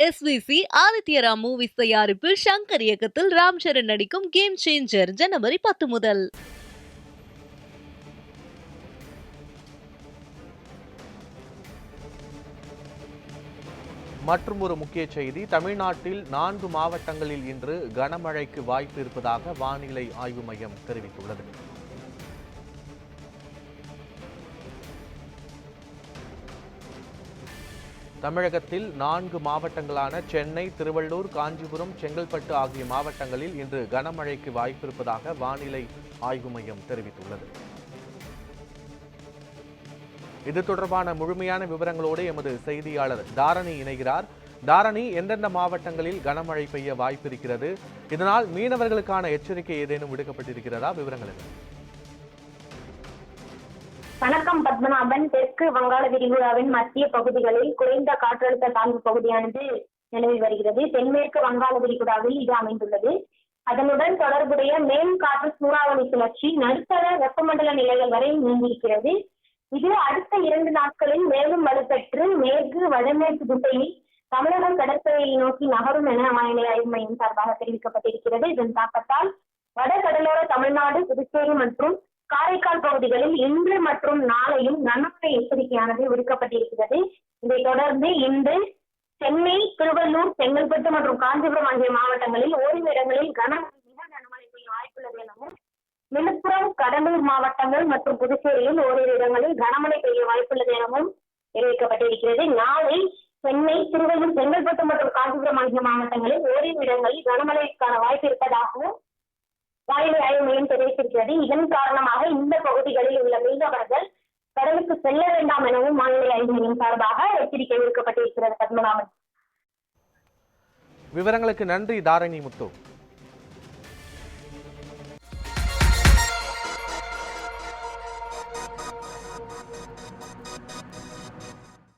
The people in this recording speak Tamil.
SVC ஆதித்யராம் மூவிஸ் தயாரிப்பில் ஷங்கர் இயக்கத்தில் ராம் சரண் நடிக்கும் கேம் சேஞ்சர் ஜனவரி 10 முதல். மற்றும் ஒரு முக்கிய செய்தி, தமிழ்நாட்டில் 4 மாவட்டங்களில் இன்று கனமழைக்கு வாய்ப்பு இருப்பதாக வானிலை ஆய்வு மையம் தெரிவித்துள்ளது. தமிழகத்தில் 4 மாவட்டங்களான சென்னை, திருவள்ளூர், காஞ்சிபுரம், செங்கல்பட்டு ஆகிய மாவட்டங்களில் இன்று கனமழைக்கு வாய்ப்பிருப்பதாக வானிலை ஆய்வு மையம் தெரிவித்துள்ளது. இது தொடர்பான முழுமையான விவரங்களோடு எமது செய்தியாளர் தாரணி இணைகிறார். தாரணி, எந்தெந்த மாவட்டங்களில் கனமழை பெய்ய வாய்ப்பு இருக்கிறது? இதனால் மீனவர்களுக்கான எச்சரிக்கை ஏதேனும் விடுக்கப்பட்டிருக்கிறதா? விவரங்கள் என்ன? வணக்கம் பத்மநாபன். தெற்கு வங்காள விரிகுடாவின் மத்திய பகுதிகளில் குறைந்த காற்றழுத்த தாழ்வு பகுதியானது நிலவி வருகிறது. தென்மேற்கு வங்காள விரிகுடாவில் இது அமைந்துள்ளது. அதனுடன் தொடர்புடைய மேல் காற்று சூறாவளி சுழற்சி நடுத்தர வெப்பமண்டல நிலைகள் வரை நீண்டிருக்கிறது. இது அடுத்த 2 நாட்களில் மேலும் வலுப்பெற்று மேற்கு வடமேற்கு திசையில் தமிழக கடற்கரையை நோக்கி நகரும் என வானிலை ஆய்வு மையம் சார்பாக தெரிவிக்கப்பட்டிருக்கிறது. இதன் தாக்கத்தால் வட கடலோர தமிழ்நாடு, புதுச்சேரி மற்றும் காரைக்கால் பகுதிகளில் இன்று மற்றும் நாளையும் கனமழை எச்சரிக்கையானது விடுக்கப்பட்டிருக்கிறது. இதைத் தொடர்ந்து இன்று சென்னை, திருவள்ளூர், செங்கல்பட்டு மற்றும் காஞ்சிபுரம் ஆகிய மாவட்டங்களில் ஓரிரு இடங்களில் மிக கனமழை பெய்ய வாய்ப்புள்ளது எனவும், விழுப்புரம், கடலூர் மாவட்டங்கள் மற்றும் புதுச்சேரியில் ஓரிரு இடங்களில் கனமழை பெய்ய வாய்ப்புள்ளது எனவும் தெரிவிக்கப்பட்டிருக்கிறது. நாளை சென்னை, திருவள்ளூர், செங்கல்பட்டு மற்றும் காஞ்சிபுரம் ஆகிய மாவட்டங்களில் ஓரிரு இடங்களில் கனமழைக்கான வாய்ப்பு இருப்பதாகவும் வானிலை ஆய்வு மையம் தெரிவித்திருக்கிறது. இதன் காரணமாக இந்த பகுதிகளில் உள்ள மீனவர்கள் கடலுக்கு செல்ல வேண்டாம் எனவும் வானிலை ஆய்வு மையம் சார்பாக எச்சரிக்கை விடுக்கப்பட்டிருக்கிறது. பத்மநாபன், விவரங்களுக்கு நன்றி தாரணி முத்து.